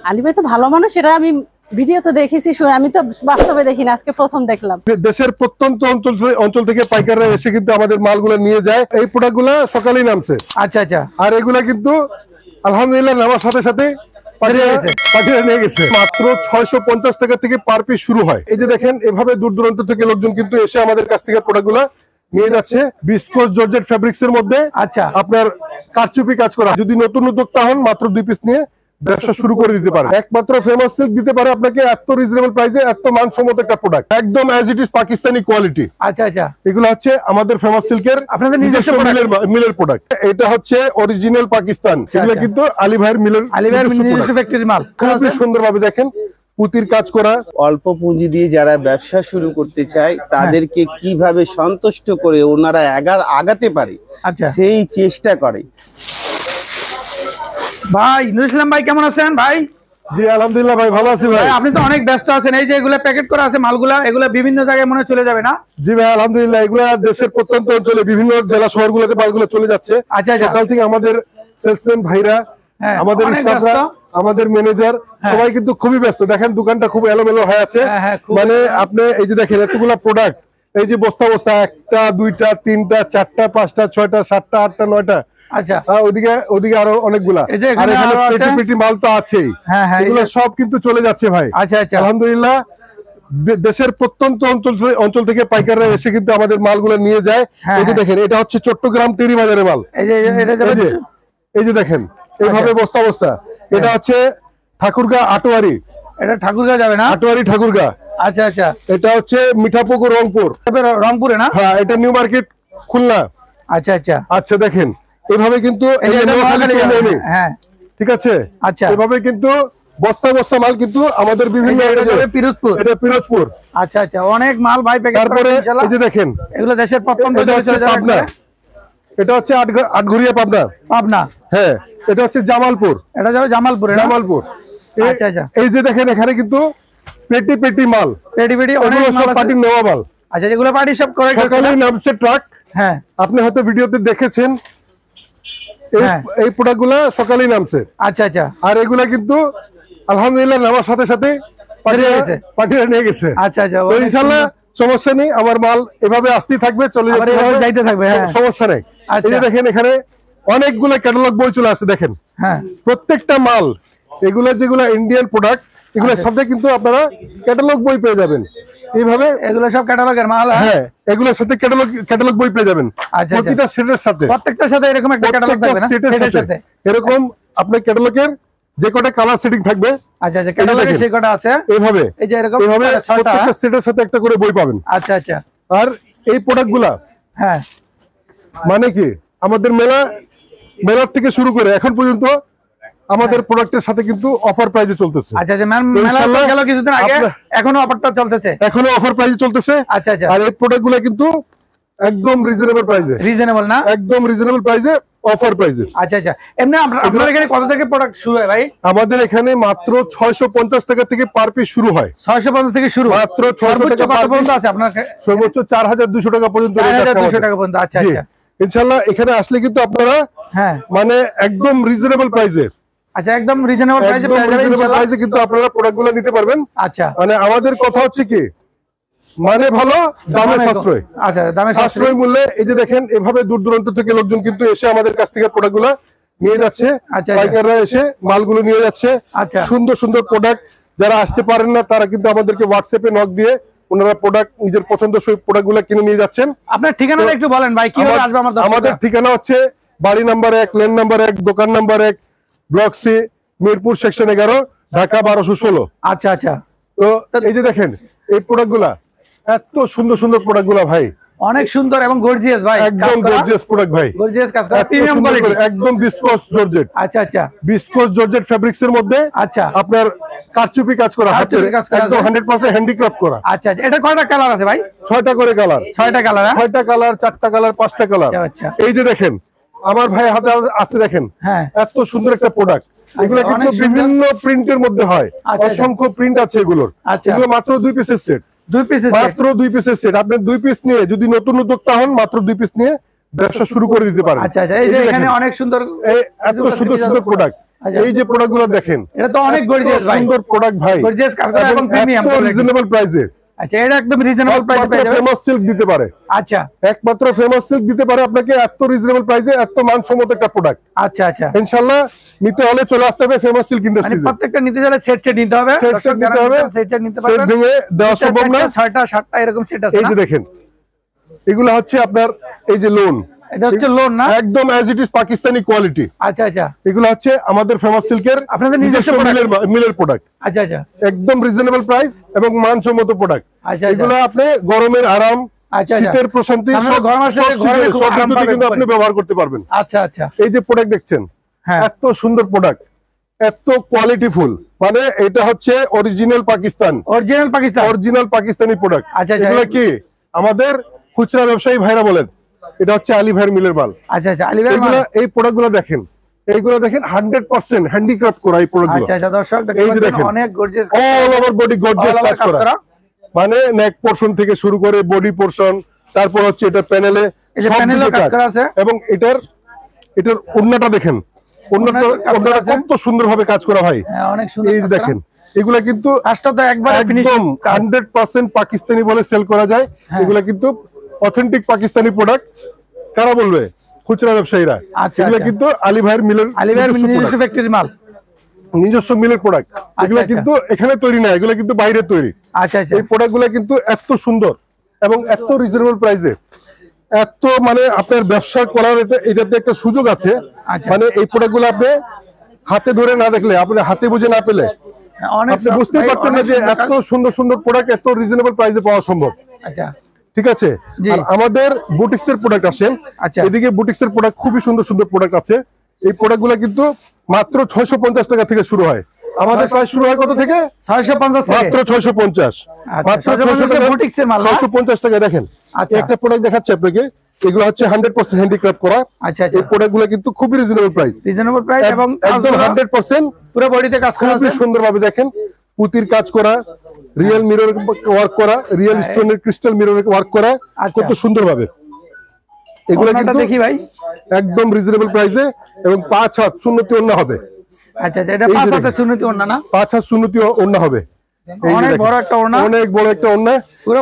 আলী ভাই তো ভালো মানুষ, সেটা আমি ভিডিওতে দেখেছি, আমি তো বাস্তবে দেখিনি, আজকে প্রথম দেখলাম। দেশের প্রত্যন্ত অঞ্চল থেকে পাইকাররা এসে কিন্তু আমাদের মালগুলো নিয়ে যায়। এই প্রোডাক্টগুলো সকালেই নামছে। আচ্ছা আচ্ছা। আর এগুলা কিন্তু আলহামদুলিল্লাহ নামার সাথে সাথে পাঠিয়ে নিয়ে গেছে। মাত্র 650 টাকা থেকে পার পিস শুরু হয়। এই যে দেখেন, এভাবে দূর দূরান্ত থেকে লোকজন কিন্তু এসে আমাদের কাছ থেকে প্রোডাক্টগুলো নিয়ে যাচ্ছে। বিস্কোস জর্জেট ফেব্রিক্স এর মধ্যে আচ্ছা আপনার কারচুপি কাজ করা। যদি নতুন উদ্যোক্তা হন, মাত্র 2 পিস নিয়ে ব্যবসা শুরু করে দিতে পারে। একমাত্র ফেমাস সিল্ক দিতে পারে আপনাকে এত রিজনেবল প্রাইসে এত মানসম্মত একটা প্রোডাক্ট, একদম as it is Pakistani quality. আচ্ছা আচ্ছা। এগুলো হচ্ছে আমাদের ফেমাস সিল্কের আপনাদের নিজস্ব মিলের প্রোডাক্ট। এটা হচ্ছে অরিজিনাল পাকিস্তান। এগুলো কিন্তু আলী ভাইয়ের মিলের নিজস্ব ফ্যাক্টরি মাল। খুবই সুন্দরভাবে দেখেন পুঁতির কাজ করা। অল্প পুঁজি দিয়ে যারা ব্যবসা শুরু করতে চায় তাদেরকে কিভাবে সন্তুষ্ট করে ওনারা আগাতে পারে সেই চেষ্টা করে। ভাই নুরুল ইসলাম ভাই কেমন আছেন ভাই? জি আলহামদুলিল্লাহ ভাই, ভালো আছি ভাই। আপনি তো অনেক ব্যস্ত আছেন, এই যে এগুলো প্যাকেট করা আছে মালগুলা, এগুলো বিভিন্ন জায়গায় মনে চলে যাবে না? জি ভাই আলহামদুলিল্লাহ, এগুলা দেশের প্রত্যন্ত অঞ্চলে বিভিন্ন জেলা শহরগুলোতে মালগুলো চলে যাচ্ছে। আচ্ছা আচ্ছা। সকাল থেকে আমাদের সেলসম্যান ভাইরা, আমাদের স্টাফরা, আমাদের ম্যানেজার সবাই কিন্তু খুবই ব্যস্ত। দেখেন দোকানটা খুব এলোমেলো হয়ে আছে। মানে আপনি এই যে দেখেন এতগুলা প্রোডাক্ট, এই যে বস্তা বস্তা, 1টা 2টা 3টা 4টা 5টা 6টা 7টা 8টা 9টা। আচ্ছা, ওদিকে আরো অনেকগুলা, আর এখানে পেটি মাল তো আছেই। এগুলো সব কিন্তু চলে যাচ্ছে ভাই। আচ্ছা আচ্ছা। আলহামদুলিল্লাহ দেশের প্রত্যন্ত অঞ্চল থেকে পাইকাররা এসে কিন্তু আমাদের মালগুলো নিয়ে যায়। এই যে দেখেন, এটা হচ্ছে চট্টগ্রাম টেরি বাজারের মাল। এই যে দেখেন এইভাবে বস্তা বস্তা। এটা হচ্ছে ঠাকুরগাঁ আটোয়ারি। এটা ঠাকুরগাঁ যাবে না? আটোয়ারি ঠাকুরগাঁ। আচ্ছা আচ্ছা। এটা হচ্ছে মিঠাপুকুর রংপুরে না? হ্যাঁ, এটা নিউ মার্কেট খুলনা। আচ্ছা আচ্ছা। আচ্ছা দেখেন এইভাবে কিন্তু হ্যাঁ ঠিক আছে। আচ্ছা, এভাবে কিন্তু বস্তা বস্তা মাল কিন্তু আমাদের বিভিন্ন পিরোজপুর। এটা পিরোজপুর। আচ্ছা আচ্ছা, অনেক মাল ভাই প্যাকেট। তারপরে এই যে দেখেন এগুলো দেশের প্রত্যন্ত পাবনা। এটা হচ্ছে আটঘরিয়া পাবনা। হ্যাঁ, এটা হচ্ছে জামালপুর। এটা যাবে জামালপুরে। আচ্ছা আচ্ছা। এই যে দেখেন এখানে কিন্তু পেটি মাল, অনেক সব পার্টির নেওয়া মাল। আচ্ছা, যেগুলো পার্টি সব করে সকালে নামছে ট্রাক। হ্যাঁ, আপনি হয়তো ভিডিওতে দেখেছেন এই প্রোডাক্টগুলা সকালেই নামছে। আচ্ছা আচ্ছা। আর এগুলা কিন্তু আলহামদুলিল্লাহ নামার সাথে সাথে পাঠিয়ে নিয়ে গেছে। আচ্ছা আচ্ছা। ইনশাআল্লাহ সমস্যা নেই, আমার মাল এভাবে আসতেই থাকবে, চলে যাইতে থাকবে, সমস্যা নেই। এই যে দেখেন এখানে অনেকগুলো ক্যাটালগ বই চলে আসছে। দেখেন প্রত্যেকটা মাল, এগুলা যেগুলা ইন্ডিয়ান প্রোডাক্ট, এগুলোর সাথে কিন্তু আপনারা ক্যাটালগ বই পেয়ে যাবেন। এইভাবে এগুলো সব ক্যাটালগের মাল। হ্যাঁ, এগুলোর সাথে ক্যাটালগ বই পেয়ে যাবেন। প্রতিটা সেটের সাথে, প্রত্যেকটার সাথে এরকম একটা ক্যাটালগ থাকবে না? সেটের সাথে এরকম আপনার ক্যাটালগের যে কটা কালার সেটিং থাকবে। আচ্ছা আচ্ছা, ক্যাটালগে সেই কটা আছে। এইভাবে এই যে এরকম প্রত্যেকটা সেটের সাথে একটা করে বই পাবেন। আচ্ছা আচ্ছা। আর এই প্রোডাক্টগুলা মানে কি আমাদের মেলার থেকে শুরু করে এখন পর্যন্ত আমাদের প্রোডাক্টের সাথে কিন্তু অফার প্রাইজে চলতেছে। আচ্ছা আচ্ছা, মেলা গেল কিছুদিন আগে, এখনো অফারটা চলতেছে। এখনো অফার প্রাইজে চলতেছে। আচ্ছা আচ্ছা। আর এই প্রোডাক্টগুলো কিন্তু একদম রিজনেবল প্রাইজে। রিজনেবল না? একদম রিজনেবল প্রাইজে, অফার প্রাইজে। আচ্ছা আচ্ছা। এমনি আপনাদের এখানে কত থেকে প্রোডাক্ট শুরু হয় ভাই? আমাদের এখানে মাত্র 650 টাকা থেকে পার পিস শুরু হয়। 650 থেকে শুরু, মাত্র 600 টাকা পর্যন্ত আছে আপনার? সর্বোচ্চ 4200 টাকা পর্যন্ত। 4200 টাকা পর্যন্ত। আচ্ছা আচ্ছা। ইনশাআল্লাহ এখানে আসলে কিন্তু আপনারা মানে একদম রিজনেবল প্রাইজে। আচ্ছা, একদম রিজনেবল প্রাইসে পেয়ে যাবেন ইনশাআল্লাহ। প্রাইসে কিন্তু আপনারা প্রোডাক্টগুলো নিতে পারবেন। আচ্ছা, মানে আমাদের কথা হচ্ছে কি, মানে ভালো দামে সাশ্রয়। আচ্ছা, দামে সাশ্রয় মূল্যে। এই যে দেখেন এভাবে দূর দূরান্ত থেকে লোকজন কিন্তু এসে আমাদের কাছ থেকে প্রোডাক্টগুলো নিয়ে যাচ্ছে। পাইকাররা এসে মালগুলো নিয়ে যাচ্ছে। সুন্দর সুন্দর প্রোডাক্ট। যারা আসতে পারেন না তারা কিন্তু আমাদেরকে হোয়াটসঅ্যাপে নক দিয়ে ওনারা প্রোডাক্ট নিজের পছন্দসই প্রোডাক্টগুলো কিনে নিয়ে যাচ্ছেন। আপনার ঠিকানাটা একটু বলেন ভাই, কিভাবে আসবে আমাদের ঠিকানা হচ্ছে বাড়ি নাম্বার 1, লেন নাম্বার 1, দোকান number 1, block C, Mirpur section 11, Dhaka 1216। আচ্ছা আচ্ছা। তো এই যে দেখেন এই প্রোডাক্টগুলা, এত সুন্দর সুন্দর প্রোডাক্টগুলা ভাই, অনেক সুন্দর এবং গর্জিয়াস ভাই। একদম গর্জিয়াস প্রোডাক্ট ভাই, গর্জিয়াস কাজ করা, প্রিমিয়াম কোয়ালিটি, একদম বিস্কোস জর্জেট। আচ্ছা আচ্ছা। বিস্কোস জর্জেট ফেব্রিক্স এর মধ্যে আচ্ছা আপনার কারচুপি কাজ করা, একদম 100% হ্যান্ডিক্রাফট করা। আচ্ছা আচ্ছা। এটা কয়টা কালার আছে ভাই? 6টা করে কালার। 6টা কালার? 6টা কালার, 4টা কালার, 5টা কালার। আচ্ছা। এই যে দেখেন আমার ভাই হাতে আছে, দেখেন এত সুন্দর একটা প্রোডাক্ট। এগুলো কিন্তু বিভিন্ন প্রিন্টের মধ্যে হয়, অসংখ্য প্রিন্ট আছে এগুলোর। এগুলো মাত্র 2 পিসের সেট। 2 পিসের মাত্র 2 পিসের সেট। আপনি 2 পিস নিয়ে যদি নতুন উদ্যোক্তা হন, মাত্র 2 পিস নিয়ে ব্যবসা শুরু করে দিতে পারেন। আচ্ছা আচ্ছা। এই যে এখানে অনেক সুন্দর, এত সুন্দর সুন্দর প্রোডাক্ট। এই যে প্রোডাক্টগুলো দেখেন, এটা তো অনেক গর্জিয়াস ভাই, সুন্দর প্রোডাক্ট ভাই, গর্জিয়াস কাজ করা এবং প্রিমিয়াম রিজনেবল প্রাইসে। আচ্ছা, এটা একদম রিজনেবল প্রাইসে পেয়ে যাবেন। ফেমাস সিল্ক দিতে পারে, আচ্ছা, একমাত্র ফেমাস সিল্ক দিতে পারে আপনাকে এত রিজনেবল প্রাইসে, এত মানসম্মত একটা প্রোডাক্ট। আচ্ছা আচ্ছা, ইনশাআল্লাহ নিতে হলে চলে আসতে হবে ফেমাস সিল্ক মানে ইন্ডাস্ট্রিজে। প্রত্যেকটা নিতে গেলে সেট সেট নিতে হবে, সেট সেট নিতে হবে, সেট সেট নিতে সেট পারবেন, ভেঙে দেওয়া সম্ভব না। 6টা 7টা এরকম সেট আছে। এই যে দেখেন, এগুলো হচ্ছে আপনার এই যে লোন, এটা হচ্ছে লোন না, একদম as it is Pakistani quality. আচ্ছা আচ্ছা, এগুলো হচ্ছে আমাদের ফেমাস সিল্কের আপনাদের নিজস্ব মিলের প্রোডাক্ট। আচ্ছা আচ্ছা, একদম রিজনেবল প্রাইস এবং মানসম্মত প্রোডাক্ট। আচ্ছা, এগুলো আপনি গরমের আরাম, আচ্ছা, শীতের প্রশান্তি, আমরা গরম আসলে ঘরে খুব আরাম পাবেন কিন্তু আপনি ব্যবহার করতে পারবেন। আচ্ছা আচ্ছা, এই যে প্রোডাক্ট দেখছেন, হ্যাঁ, এত সুন্দর প্রোডাক্ট, এত কোয়ালিটিফুল, মানে এটা হচ্ছে original Pakistan, original Pakistani product. আচ্ছা, এগুলো কি আমাদের খুচরা ব্যবসায়ী ভাইরা বলেন এটা হচ্ছে আলী ভাইয়ের মিলের মাল। আচ্ছা আচ্ছা, আলী ভাই এই প্রোডাক্টগুলো দেখেন, এইগুলো দেখেন 100% হ্যান্ডিক্রাফট করা এই প্রোডাক্টগুলো। আচ্ছা আচ্ছা, দর্শক এই যে দেখেন, অনেক gorgeous, all over body gorgeous কাজ করা, মানে নেক পোরশন থেকে শুরু করে বডি পোরশন, তারপর হচ্ছে এটা প্যানেলে সব দিকে কাজ করা আছে। এবং এটার ওড়নাটা দেখেন, ওড়নাটা কত সুন্দরভাবে কাজ করা ভাই, অনেক সুন্দর। এই দেখেন, এগুলা কিন্তু কাজটা তো একবারে ফিনিশিং, 100% পাকিস্তানি বলে সেল করা যায়। এগুলা কিন্তু অথেন্টিক পাকিস্তানি প্রোডাক্ট। কারা বলবে? খুচরা ব্যবসায়ীরা। এগুলা কিন্তু আলী ভাইয়ের মিলের, নিজস্ব ফ্যাক্টরি মাল, নিজস্ব মিলের প্রোডাক্ট। এগুলা কিন্তু এখানে তৈরি না, এগুলা কিন্তু বাইরে তৈরি। আচ্ছা আচ্ছা, এই প্রোডাক্টগুলা কিন্তু এত সুন্দর এবং এত রিজনেবল প্রাইসে, এত মানে আপনার ব্যবসা করার এটাতে একটা সুযোগ আছে। মানে এই প্রোডাক্টগুলো আপনি হাতে ধরে না দেখলে, আপনি হাতে বুঝে না পেলে আপনি বুঝতেই পারতেন না যে এত সুন্দর সুন্দর প্রোডাক্ট এত রিজনেবল প্রাইসে পাওয়া সম্ভব। আচ্ছা, ঠিক আছে। আর আমাদের বুটিক্স এর প্রোডাক্ট আসেন, এদিকে বুটিক্স এর প্রোডাক্ট খুবই সুন্দর সুন্দর প্রোডাক্ট আছে। এই প্রোডাক্টগুলো কিন্তু মাত্র 650 টাকা থেকে শুরু হয়। আমাদের প্রাইস শুরু হয় কত থেকে? 650 থেকে, মাত্র 650, মাত্র 650 টাকা। দেখেন একটা প্রোডাক্ট দেখাচ্ছে আপনাকে, এগুলো হচ্ছে 100% হ্যান্ডিক্রাফট করা। আচ্ছা আচ্ছা, এই প্রোডাক্টগুলো কিন্তু খুবই রিজনেবল প্রাইস এবং একদম 100% পুরো বডিতে কাজ করা আছে, সুন্দরভাবে দেখেন, পুতির কাজ করা, রিয়েল মিরর ওয়ার্ক করা, রিয়েল স্টোনের ক্রিস্টাল মিরর ওয়ার্ক করা, কত সুন্দরভাবে। এগুলো কিন্তু দেখি ভাই একদম রিজনেবল প্রাইসে এবং 5 হাত সুন্নতি ওড়না হবে। আচ্ছা আচ্ছা, এটা 5 হাতের সুন্নতি ওড়না না? 5 হাত সুন্নতি ওড়না হবে। অনেক বড় একটা ওড়না, অনেক বড় একটা ওড়না,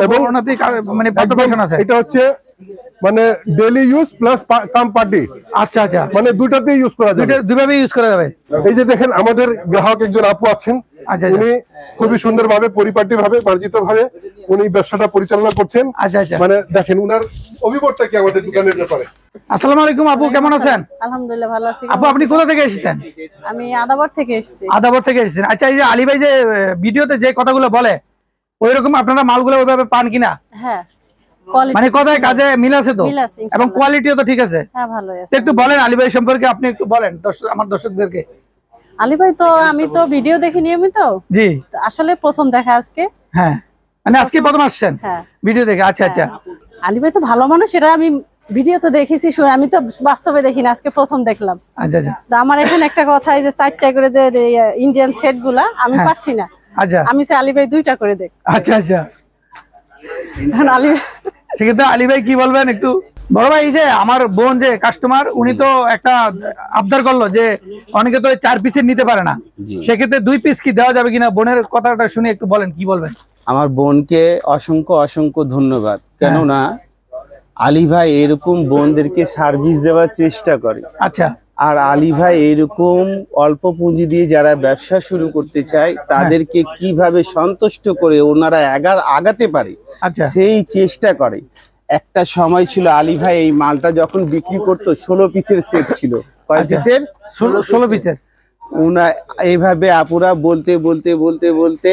এবং ওড়নাতে মানে পার্টিশন আছে। এটা হচ্ছে মানে ডেইলি ইউজ প্লাস কাম পার্টি। আচ্ছা আচ্ছা, মানে দুইটাতেই ইউজ করা যাবে, দুইভাবে ইউজ করা যাবে। এই যে দেখেন, আমাদের গ্রাহক একজন আপু আছেন, উনি খুবই সুন্দরভাবে পরিপাটি ভাবে মার্জিত ভাবে উনি ব্যবসাটা পরিচালনা করছেন। আচ্ছা আচ্ছা, মানে দেখেন উনার অভিজ্ঞতা কি আমাদের দোকানের ব্যাপারে। আসসালামু আলাইকুম আপু, কেমন আছেন? আলহামদুলিল্লাহ ভালো আছি। আপু আপনি কোথা থেকে এসেছেন? আমি আদাবর থেকে এসেছি। আদাবর থেকে এসেছেন। আচ্ছা, এই যে আলী ভাই যে ভিডিওতে যে কথাগুলো বলে, ওইরকম আপনারা মালগুলো ওইভাবে পান কিনা? হ্যাঁ, মানে কথায় কাজে মিল আছে তো, এবং কোয়ালিটিও তো ঠিক আছে? হ্যাঁ, ভালো আছে। একটু বলেন আলী ভাই সম্পর্কে, আপনি একটু বলেন আমার দর্শকদেরকে। আলী ভাই তো আমি তো ভিডিও দেখি নিয়মিত, জি আসলে প্রথম দেখা আজকে। হ্যাঁ, মানে আজকে প্রথম আসছেন ভিডিও দেখে? আচ্ছা আচ্ছা, আলী ভাই তো ভালো মানুষ, এটা আমি ভিডিও তো দেখেছি, আমি তো বাস্তবে দেখি না, আজকে প্রথম দেখলাম। আচ্ছা আচ্ছা, তো আমার এখানে একটা কথা, এই যে 4টা করে যে ইন্ডিয়ান সেট গুলা আমি পারছি না। আচ্ছা, আমি চাই আলী ভাই 2টা করে দেখ। আচ্ছা আচ্ছা, আলী সেক্ষেত্রে আলী ভাই কি বলবেন একটু? বড় ভাই, এই যে আমার বোন যে কাস্টমার, উনি তো একটা আবদার করলো যে অনেকে তো 4 পিসের নিতে পারে না, সেক্ষেত্রে 2 পিস কি দেওয়া যাবে কিনা? বোনের কথাটা শুনে একটু বলেন, কি বলবেন? আমার বোনকে অসংখ্য অসংখ্য ধন্যবাদ, কেননা আলী ভাই এরকম বোনদেরকে সার্ভিস দেওয়ার চেষ্টা করে। আচ্ছা, আর আলী ভাই এরকম অল্প পুঁজি দিয়ে যারা ব্যবসা শুরু করতে চায় তাদেরকে কিভাবে সন্তুষ্ট করে ওনারা আগাতে পারে সেই চেষ্টা করে। একটা সময় ছিল আলী ভাই এই মালটা যখন বিক্রি করতো 16 পিসের সেট ছিল। কয় পিসের? 16 পিসের। উনা এইভাবে আপুরা বলতে বলতে বলতে বলতে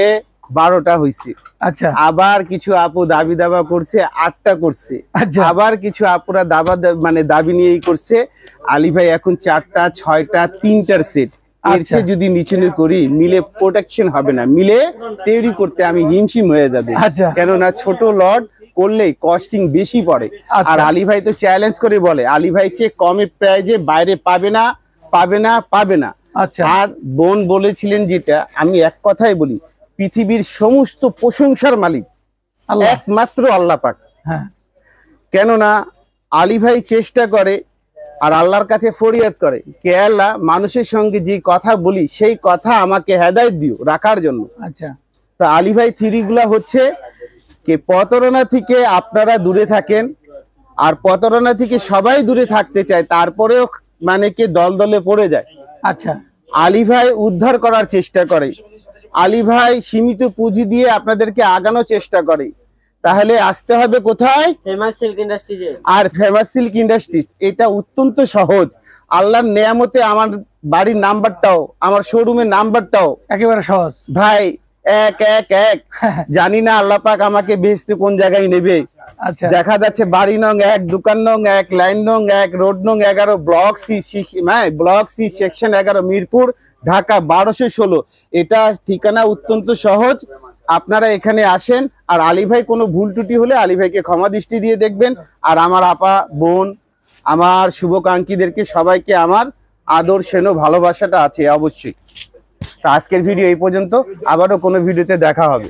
12টা হয়েছে। আচ্ছা, আবার কিছু আপু দাবি দাবা করছে 8টা করছে। আবার কিছু আপুরা দাবি নিয়েই করছে। আলী ভাই এখন 4টা 6টা 3টার সেট। এর চেয়ে যদি নিচে করি মিলে প্রোটেকশন হবে না, মিলে তৈরি করতে আমি হিমশিম হয়ে যাবে। কেননা ছোট লট করলে কস্টিং বেশি পড়ে। আর আলী ভাই তো চ্যালেঞ্জ করে বলে আলী ভাই চেয়ে কমে প্রাইজে বাইরে পাবে না, পাবে না, পাবে না। আর বোন বলেছিলেন যেটা, আমি এক কথাই বলি, পৃথিবীর সমস্ত প্রশংসার মালিক একমাত্র আল্লাহ পাক। কেননা আলী ভাই চেষ্টা করে আর আল্লাহর কাছে ফরিয়াদ করে কে আল্লাহ মানুষের সঙ্গে যে কথা বলি সেই কথা আমাকে হেদায়েত দিও রাখার জন্য। আচ্ছা, তো আলী ভাই থ্রিগুলা হচ্ছে কি প্রতারণা থেকে আপনারা দূরে থাকেন, আর প্রতারণা থেকে সবাই দূরে থাকতে চায়, তারপরেও মানে কি দল দলে পড়ে যায়। আচ্ছা, আলী ভাই উদ্ধার করার চেষ্টা করে, আলী ভাই সীমিত পুঁজি দিয়ে আপনাদেরকে আগানোর চেষ্টা করে। তাহলে আসতে হবে কোথায়? ফেমাস সিল্ক ইন্ডাস্ট্রিজে। আর ফেমাস সিল্ক ইন্ডাস্ট্রিজ এটা অত্যন্ত সহজ। আল্লাহর নেয়ামতে আমার বাড়ির নাম্বারটাও, আমার শোরুমের নাম্বারটাও একেবারে সহজ ভাই 111। জানি না আল্লাহ পাক আমাকে বেহেশতে কোন জায়গায় নেবে। আচ্ছা, দেখা যাচ্ছে বাড়ি নং 1, দোকান নং 1, লাইন নং 1, রোড নং 11, block C section 11, Mirpur, Dhaka 1216। এটা ঠিকানা অত্যন্ত সহজ। আপনারা এখানে আসেন, আর আলী ভাই কোনো ভুল ত্রুটি হলে আলী ভাইকে ক্ষমা দৃষ্টি দিয়ে দেখবেন। আর আমার আপা বোন, আমার শুভকাঙ্ক্ষীদেরকে সবাইকে আমার আদর সেন ভালোবাসাটা আছে অবশ্যই। তো আজকের ভিডিও এই পর্যন্ত, আবারও কোনো ভিডিওতে দেখা হবে।